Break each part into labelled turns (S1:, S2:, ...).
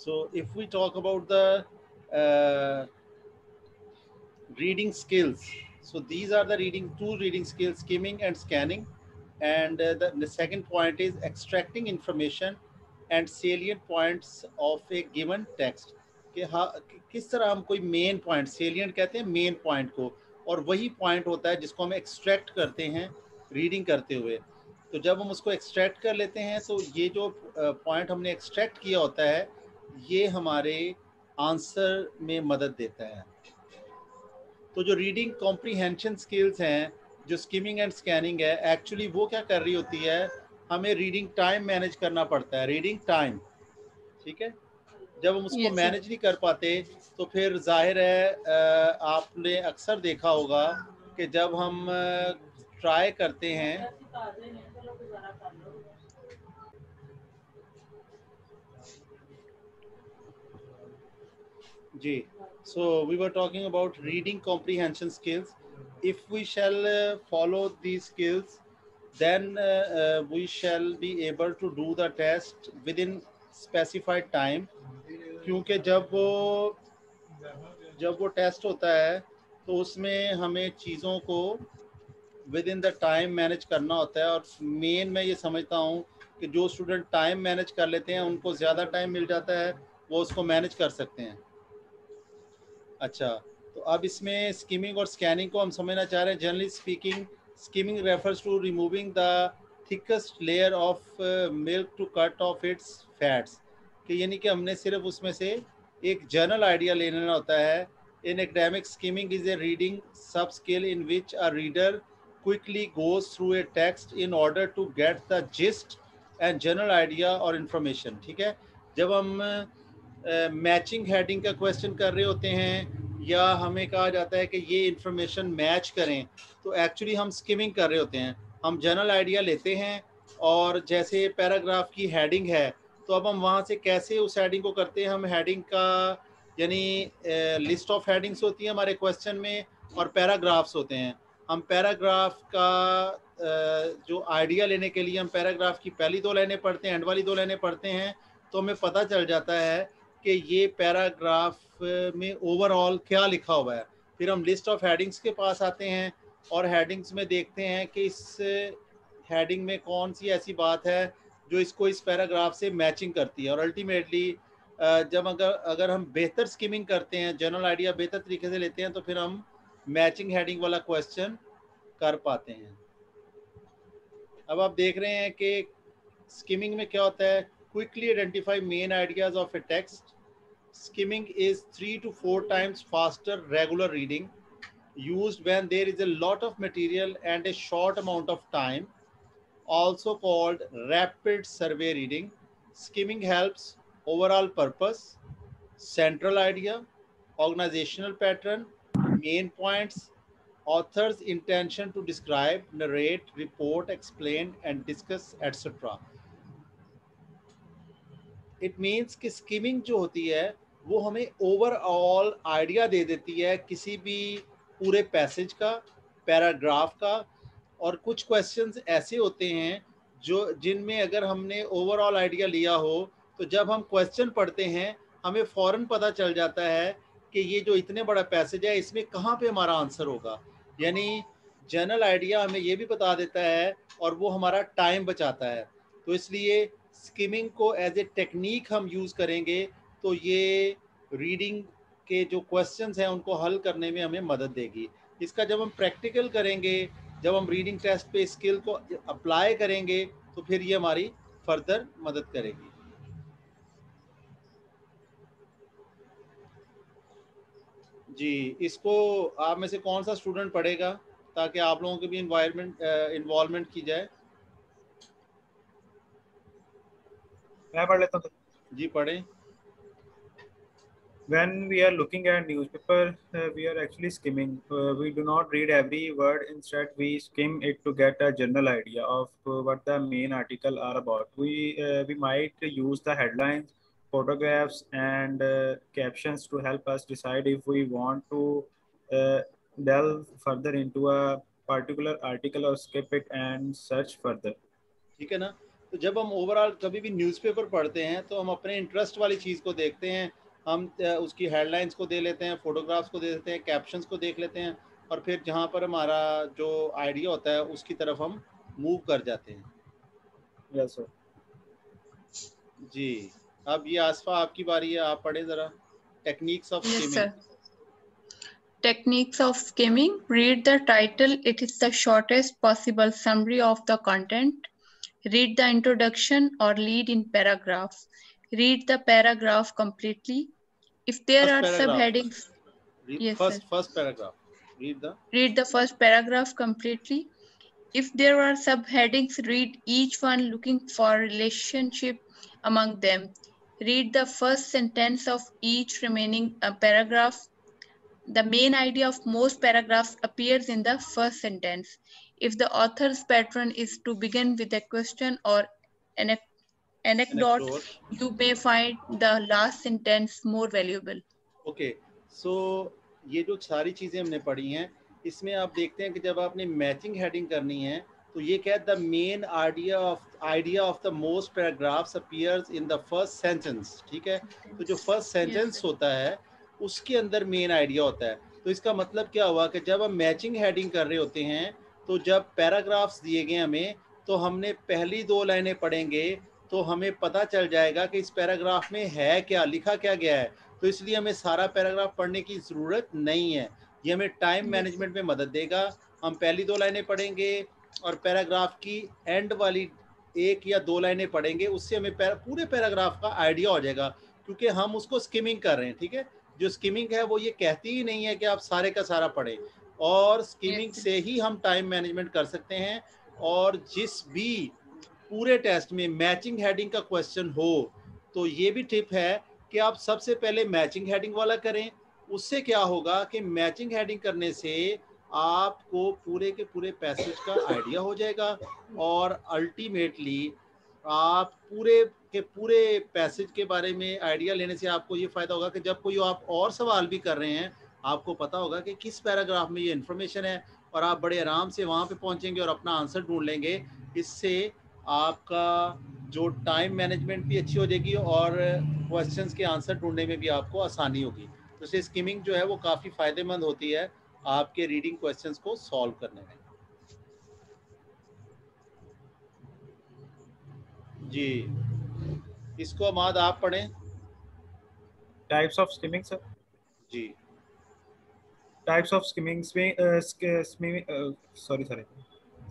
S1: So if we talk about the reading skills, so these are the two reading skills, skimming and scanning. And the second point is extracting information and salient points of a given text, कि हाँ किस तरह हम कोई main point, salient कहते हैं main point को, और वही पॉइंट होता है जिसको हम एक्सट्रैक्ट करते हैं रीडिंग करते हुए। तो जब हम उसको एक्सट्रैक्ट कर लेते हैं तो ये जो पॉइंट हमने एक्सट्रैक्ट किया होता है ये हमारे आंसर में मदद देता है। तो जो रीडिंग कॉम्प्रीहेंशन स्किल्स हैं, जो स्किमिंग एंड स्कैनिंग है, एक्चुअली वो क्या कर रही होती है, हमें रीडिंग टाइम मैनेज करना पड़ता है, रीडिंग टाइम, ठीक है। जब हम उसको
S2: Yes, sir.
S1: मैनेज नहीं कर पाते तो फिर जाहिर है आपने अक्सर देखा होगा कि जब हम ट्राई करते हैं, जी, so we were talking about reading comprehension skills. If we shall follow these skills, then we shall be able to do the test within specified time, क्योंकि जब वो टेस्ट होता है तो उसमें हमें चीज़ों को with in the time manage करना होता है। और मेन मैं ये समझता हूँ कि जो स्टूडेंट टाइम मैनेज कर लेते हैं उनको ज़्यादा टाइम मिल जाता है, वो उसको मैनेज कर सकते हैं। अच्छा, तो अब इसमें स्किमिंग और स्कैनिंग को हम समझना चाह रहे हैं। Generally speaking, skimming refers to removing the thickest layer of milk to cut off its fats, कि यानी कि हमने सिर्फ उसमें से एक जनरल आइडिया ले लेना होता है। In academic, skimming is a reading sub skill in which a reader quickly goes through a text in order to get the gist and general idea और information, ठीक है। जब हम मैचिंग हेडिंग का क्वेश्चन कर रहे होते हैं या हमें कहा जाता है कि ये इंफॉर्मेशन मैच करें, तो एक्चुअली हम स्किमिंग कर रहे होते हैं। हम जनरल आइडिया लेते हैं और जैसे पैराग्राफ की हेडिंग है तो अब हम वहाँ से कैसे उस हेडिंग को करते हैं, हम हेडिंग का यानी लिस्ट ऑफ हेडिंग्स होती है हमारे क्वेश्चन में और पैराग्राफ्स होते हैं। हम पैराग्राफ का जो आइडिया लेने के लिए हम पैराग्राफ की पहली दो लाइनें पढ़ते हैं, एंड वाली दो लाइनें पढ़ते हैं, तो हमें पता चल जाता है कि ये पैराग्राफ में ओवरऑल क्या लिखा हुआ है। फिर हम लिस्ट ऑफ हेडिंग्स के पास आते हैं और हेडिंग्स में देखते हैं कि इस हेडिंग में कौन सी ऐसी बात है जो इसको इस पैराग्राफ से मैचिंग करती है। और अल्टीमेटली जब अगर हम बेहतर स्किमिंग करते हैं, जनरल आइडिया बेहतर तरीके से लेते हैं, तो फिर हम मैचिंग हेडिंग वाला क्वेश्चन कर पाते हैं। अब आप देख रहे हैं कि स्किमिंग में क्या होता है, quickly identify main ideas of A text. skimming is 3 to 4 times faster regular reading, used when there is a lot of material and a short amount of time, also called rapid survey reading. Skimming helps overall purpose, central idea, organizational pattern, main points, author's intention to describe, narrate, report, explain and discuss etc. It means कि skimming जो होती है वो हमें overall idea दे देती है किसी भी पूरे पैसेज का, पैराग्राफ का। और कुछ क्वेश्चंस ऐसे होते हैं जो जिनमें अगर हमने ओवरऑल आइडिया लिया हो तो जब हम क्वेश्चन पढ़ते हैं हमें फ़ौरन पता चल जाता है कि ये जो इतने बड़ा पैसेज है इसमें कहाँ पे हमारा आंसर होगा। यानी जनरल आइडिया हमें ये भी बता देता है और वो हमारा टाइम बचाता है। तो इसलिए स्किमिंग को एज ए टेक्निक हम यूज़ करेंगे तो ये रीडिंग के जो क्वेश्चंस हैं उनको हल करने में हमें मदद देगी। इसका जब हम प्रैक्टिकल करेंगे, जब हम रीडिंग टेस्ट पे स्किल को अप्लाई करेंगे तो फिर ये हमारी फर्दर मदद करेगी। जी, इसको आप में से कौन सा स्टूडेंट पढ़ेगा ताकि आप लोगों की भी इन्वॉल्वमेंट की जाए?
S3: मैं पढ़ लेता हूँ।
S1: जी पढ़ें।
S3: When we are looking at newspaper, we are actually skimming. We do not read every word. Instead, we skim it to get a general idea of what the main article are about. We might use the headlines, photographs, and captions to help us decide if we want to uh, delve further into a particular article or skip it and search further.
S1: ठीक है ना। तो जब हम overall कभी भी newspaper पढ़ते हैं तो हम अपने इंटरेस्ट वाली चीज़ को देखते हैं, हम उसकी हेडलाइंस को दे लेते हैं, फोटोग्राफ्स को दे लेते हैं, कैप्शंस को देख लेते हैं, और फिर जहाँ पर हमारा जो आइडिया होता है उसकी तरफ हम मूव कर जाते हैं।
S3: Yes, sir.
S1: जी, अब ये आसफा आपकी बारी है, आप पढ़े ज़रा techniques of
S2: Yes,
S1: skimming.
S2: sir. Techniques of skimming. Read the title. It is the shortest possible summary of the content. Read the introduction or lead in paragraphs. Read the paragraph completely. If there
S1: first
S2: are
S1: paragraph,
S2: subheadings, yes, sir.
S1: First paragraph,
S2: Read the first paragraph completely. If there are subheadings, read each one looking for relationship among them. Read the first sentence of each remaining paragraph. The main idea of most paragraphs appears in the first sentence. If the author's pattern is to begin with a question or an anecdote, you may find the last sentence more valuable.
S1: Okay, so ये जो सारी चीज़ें हमने पढ़ी हैं, इसमें आप देखते हैं कि जब आपने मैचिंग हेडिंग करनी है तो ये क्या है, the main idea of the most paragraphs appears in the first sentence, ठीक है। तो जो फर्स्ट सेंटेंस होता है उसके अंदर मेन आइडिया होता है। तो इसका मतलब क्या हुआ कि जब हम मैचिंग हेडिंग कर रहे होते हैं तो जब पैराग्राफ्स दिए गए हमें, तो हमने पहली 2 लाइनें पढ़ेंगे तो हमें पता चल जाएगा कि इस पैराग्राफ में है क्या, लिखा क्या गया है। तो इसलिए हमें सारा पैराग्राफ पढ़ने की ज़रूरत नहीं है। ये हमें टाइम मैनेजमेंट में मदद देगा। हम पहली 2 लाइनें पढ़ेंगे और पैराग्राफ की एंड वाली 1 या 2 लाइनें पढ़ेंगे, उससे हमें पूरे पैराग्राफ का आइडिया हो जाएगा, क्योंकि हम उसको स्किमिंग कर रहे हैं, ठीक है। जो स्किमिंग है वो ये कहती ही नहीं है कि आप सारे का सारा पढ़ें, और स्किमिंग से ही हम टाइम मैनेजमेंट कर सकते हैं। और जिस भी पूरे टेस्ट में मैचिंग हेडिंग का क्वेश्चन हो, तो ये भी टिप है कि आप सबसे पहले मैचिंग हेडिंग वाला करें। उससे क्या होगा कि मैचिंग हेडिंग करने से आपको पूरे के पूरे पैसेज का आइडिया हो जाएगा, और अल्टीमेटली आप पूरे के पूरे पैसेज के बारे में आइडिया लेने से आपको ये फ़ायदा होगा कि जब कोई आप और सवाल भी कर रहे हैं, आपको पता होगा कि किस पैराग्राफ में ये इन्फॉर्मेशन है, और आप बड़े आराम से वहाँ पे पहुँचेंगे और अपना आंसर ढूंढ लेंगे। इससे आपका जो टाइम मैनेजमेंट भी अच्छी हो जाएगी और क्वेश्चंस के आंसर ढूंढने में भी आपको आसानी होगी। तो इससे स्किमिंग जो है वो काफ़ी फ़ायदेमंद होती है आपके रीडिंग क्वेश्चंस को सॉल्व करने में। जी, इसको अमाद आप पढ़ें।
S3: Types of skimming, sir.
S1: Ji,
S3: Types of skimming.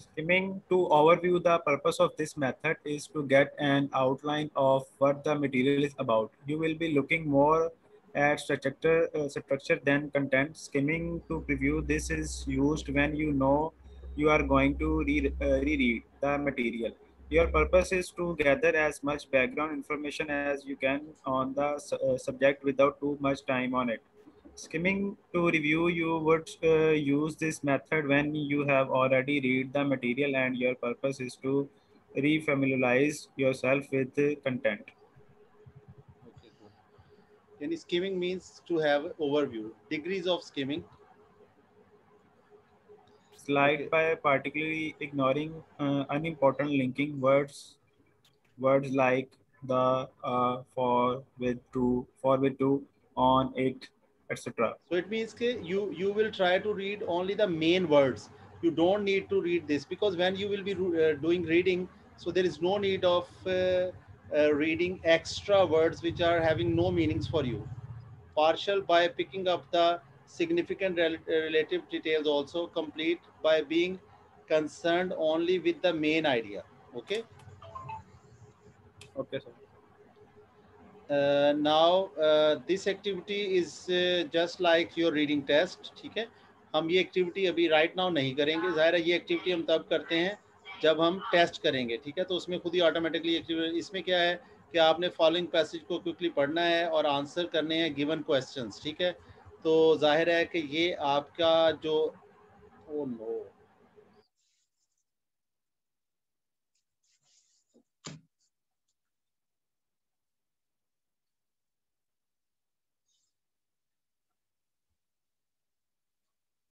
S3: Skimming, to overview, the purpose of this method is to get an outline of what the material is about. You will be looking more at structure than content. Skimming to preview, this is used when you know you are going to reread the material. Your purpose is to gather as much background information as you can on the subject without too much time on it. Skimming to review, you would use this method when you have already read the material and your purpose is to refamiliarize yourself with the content.
S1: okay, good. Then skimming means to have overview. Degrees of skimming.
S3: Slide
S1: Okay.
S3: by particularly ignoring unimportant linking words like the, for, with, to, on, it, etc.
S1: So it means that you will try to read only the main words. You don't need to read this, because when you will be doing reading, so there is no need of reading extra words which are having no meanings for you. Partial by picking up the significant relative details, also complete by being concerned only with the main idea. Okay.
S3: Okay, sir.
S1: Now this activity is just like your reading test, ठीक है। हम ये activity अभी right now नहीं करेंगे, ज़ाहिर है ये एक्टिविटी हम तब करते हैं जब हम टेस्ट करेंगे, ठीक है। तो उसमें खुद ही ऑटोमेटिकली एक्टिविटी, इसमें क्या है कि आपने फॉलोइंग पैसेज को क्विकली पढ़ना है और आंसर करने हैं गिवन क्वेश्चंस, ठीक है। तो जाहिर है कि ये आपका जो, ओ नो,